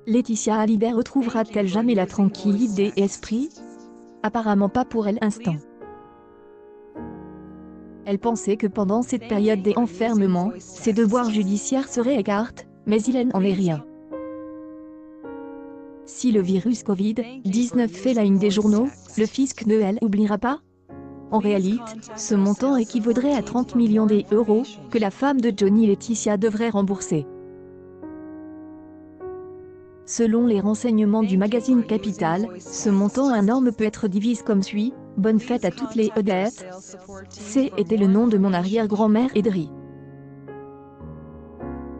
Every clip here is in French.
Laetitia Hallyday retrouvera-t-elle jamais la tranquillité d'esprit? Apparemment pas pour elle instant. Elle pensait que pendant cette période d'enfermement, ses devoirs judiciaires seraient écartés, mais il n'en est rien. Si le virus Covid-19 fait la une des journaux, le fisc ne l'oubliera pas. En réalité, ce montant équivaudrait à 30 millions d'euros que la femme de Johnny Laetitia devrait rembourser. Selon les renseignements du magazine Capital, ce montant énorme peut être divisé comme suit. Bonne fête à toutes les Odettes. C était le nom de mon arrière-grand-mère Edry.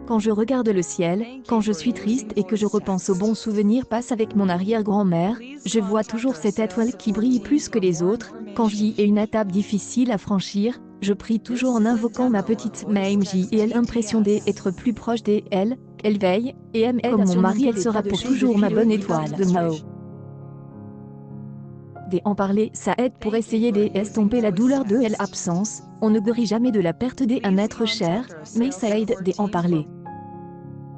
Quand je regarde le ciel, quand je suis triste et que je repense aux bons souvenirs passés avec mon arrière-grand-mère, je vois toujours cette étoile qui brille plus que les autres. Quand j'y ai une étape difficile à franchir, je prie toujours en invoquant ma petite Mame J et elle l'impression d'être plus proche d'elle, qu'elle veille, et aime comme mon mari, elle sera pour toujours ma bonne étoile de Mao. En parler, ça aide pour essayer d'estomper la douleur de l'absence. On ne guérit jamais de la perte d'un être cher, mais ça aide d'en parler.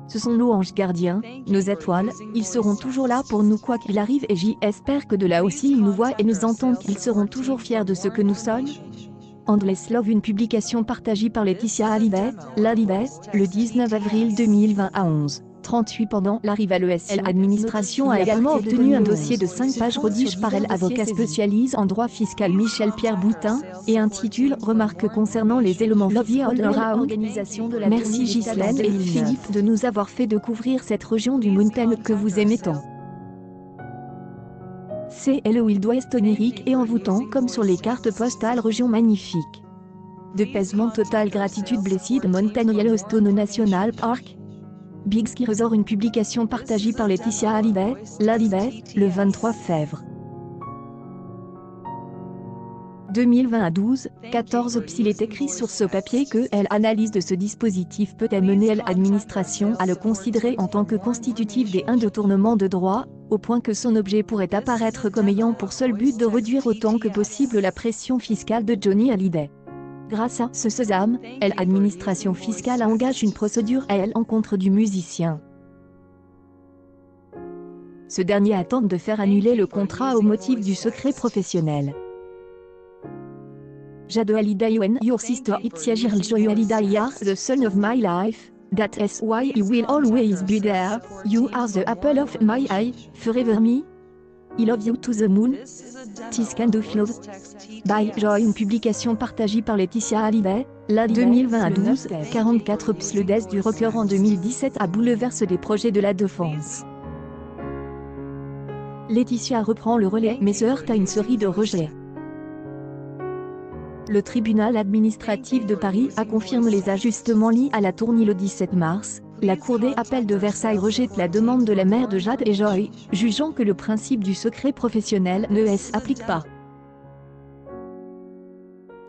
Ce sont nos anges gardiens, nos étoiles, ils seront toujours là pour nous quoi qu'il arrive et j'espère que de là aussi ils nous voient et nous entendent qu'ils seront toujours fiers de ce que nous sommes. Endless Love, une publication partagée par Laetitia Hallyday, le 19 avril 2020 à 11h38 pendant l'arrivée à l'ESL. L'administration a également obtenu un dossier de 5 pages rédigé par l'avocat spécialisé en droit fiscal Michel-Pierre Boutin, et intitule « Remarques concernant les éléments Love all around ». Merci Ghislaine et Philippe de nous avoir fait découvrir cette région du Mountain que vous aimez tant. C'est le Wild West onirique et envoûtant comme sur les cartes postales, région magnifique. Dépaysement total, gratitude, Blessed Mountain, Yellowstone National Park. Big Ski Resort, une publication partagée par Laetitia Hallyday, le 23 février 2020 à 12h14. Il est écrit sur ce papier que l'analyse de ce dispositif peut amener l'administration à le considérer en tant que constitutif d'un détournement de droit, au point que son objet pourrait apparaître comme ayant pour seul but de réduire autant que possible la pression fiscale de Johnny Hallyday. Grâce à ce sésame, l'administration fiscale engage une procédure à l'encontre du musicien. Ce dernier attend de faire annuler le contrat au motif du secret professionnel. Jade Hallyday, when your sister Itziar Joy Hallyday are the son of my life, that is why I will always be there, you are the apple of my eye, forever me. I love you to the moon. This kind of love. By Joy, une publication partagée par Laetitia Hallyday, 2020 à 12h44. Le death du rocker en 2017 a bouleversé des projets de la défense. Laetitia reprend le relais mais se heurte à une série de rejets. Le tribunal administratif de Paris a confirmé les ajustements liés à la tournée le 17 mars. La Cour d'appel de Versailles rejette la demande de la mère de Jade et Joy, jugeant que le principe du secret professionnel ne s'applique pas.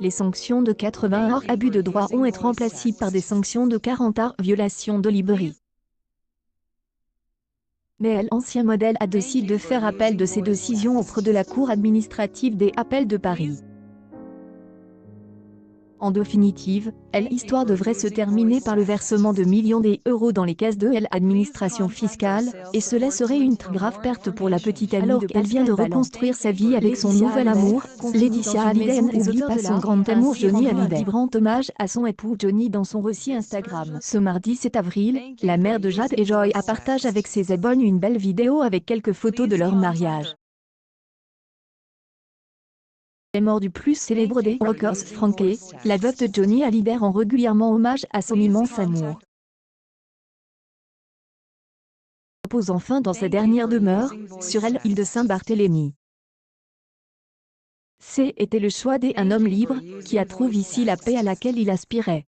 Les sanctions de 80 heures abus de droit ont été remplacées par des sanctions de 40 heures violation de liberté. Mais l'ancien modèle a décidé de faire appel de ces décisions auprès de la Cour administrative des appels de Paris. En définitive, l'histoire devrait se terminer par le versement de millions d'euros dans les caisses de l'administration fiscale, et cela serait une très grave perte pour la petite amie alors qu'elle vient de reconstruire sa vie avec son nouvel amour. Laetitia Hallyday n'oublie pas son grand amour Johnny Hallyday. Vibrant hommage à son époux Johnny dans son récit Instagram. Ce mardi 7 avril, la mère de Jade et Joy a partagé avec ses abonnés une belle vidéo avec quelques photos de leur mariage. Les morts du plus célèbre des rockers, Frankie, la veuve de Johnny Hallyday, rend régulièrement hommage à son immense amour. Repose enfin dans sa dernière demeure, sur l'île de Saint-Barthélemy. C'était le choix d'un homme libre, qui a trouvé ici la paix à laquelle il aspirait.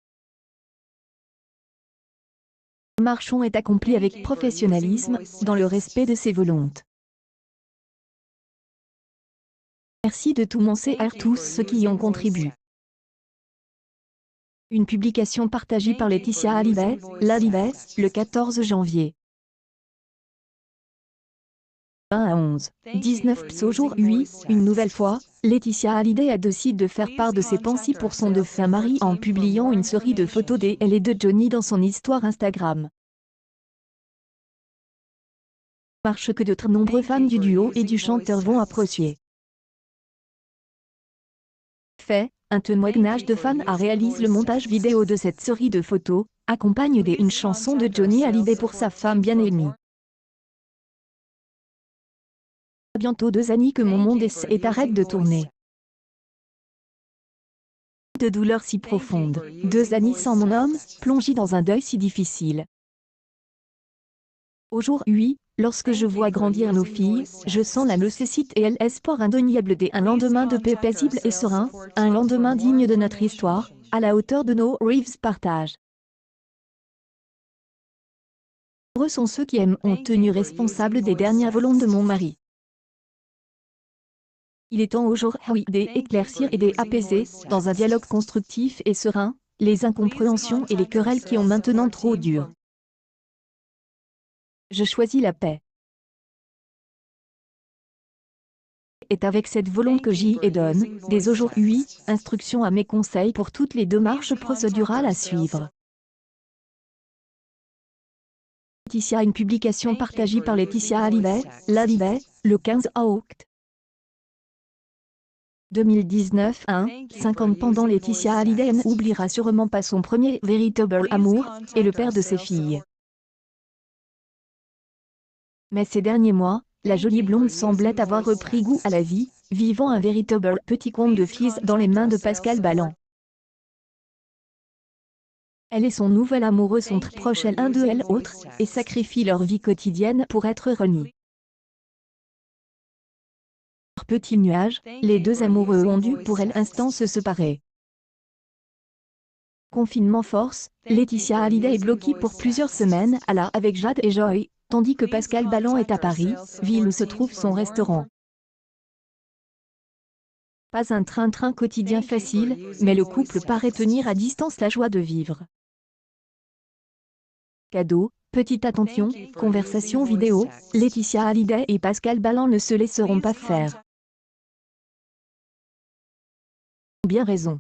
Le marchon est accompli avec professionnalisme, dans le respect de ses volontés. Merci de tout mon CR tous ceux qui y ont contribué. Une publication partagée par Laetitia Hallyday, le 14 janvier. 1 à 11h19. Au jour 8, une nouvelle fois, Laetitia Hallyday a décidé de faire part de ses pensées pour son défunt mari en publiant une série de photos d'elle et de Johnny dans son histoire Instagram. Marche que de très nombreuses fans du duo et du chanteur vont apprécier. Fait, un témoignage de fans a réalisé le montage vidéo de cette série de photos, accompagne d'une chanson de Johnny Hallyday pour sa femme bien-aimée. Bientôt 2 années que mon monde est arrête de tourner. De douleur si profonde, 2 années sans mon homme, plongé dans un deuil si difficile. Aujourd'hui, lorsque je vois grandir nos filles, je sens la nécessité et l'espoir indéniable d'un lendemain de paix paisible et serein, un lendemain digne de notre histoire, à la hauteur de nos rêves partage. Heureux sont ceux qui ont tenu responsable des dernières volontés de mon mari. Il est temps aujourd'hui d'éclaircir et d'apaiser, dans un dialogue constructif et serein, les incompréhensions et les querelles qui ont maintenant trop dur. Je choisis la paix. C'est avec cette volonté que j'y donne, dès aujourd'hui, instruction à mes conseils pour toutes les démarches procédurales à suivre. Laetitia, une publication partagée par Laetitia Hallyday, le 15 août 2019. 50 pendant Laetitia Hallyday n'oubliera sûrement pas son premier véritable amour, et le père de ses filles. Mais ces derniers mois, la jolie blonde semblait avoir repris goût à la vie, vivant un véritable petit conte de fées dans les mains de Pascal Ballan. Elle et son nouvel amoureux sont très proches l'un de l'autre, et sacrifient leur vie quotidienne pour être réunis. Petit nuage, les deux amoureux ont dû pour l'instant se séparer. Confinement force, Laetitia Hallyday est bloquée pour plusieurs semaines avec Jade et Joy, tandis que Pascal Ballan est à Paris, ville où se trouve son restaurant. Pas un train-train quotidien facile, mais le couple paraît tenir à distance la joie de vivre. Cadeaux, petite attention, conversation vidéo, Laetitia Hallyday et Pascal Ballan ne se laisseront pas faire. Bien raison.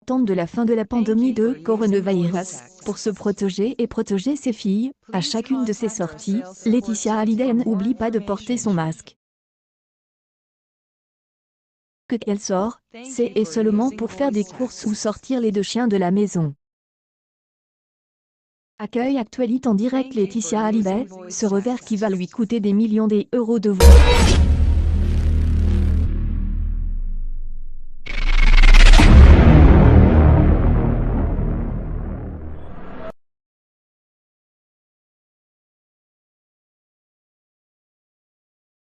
Attente de la fin de la pandémie de coronavirus, pour se protéger et protéger ses filles, à chacune de ses sorties, Laetitia Hallyday n'oublie pas de porter son masque. Qu'elle sort, c'est et seulement pour faire des courses ou sortir les deux chiens de la maison. Accueil actualité en direct Laetitia Hallyday, ce revers qui va lui coûter des millions d'euros de vues.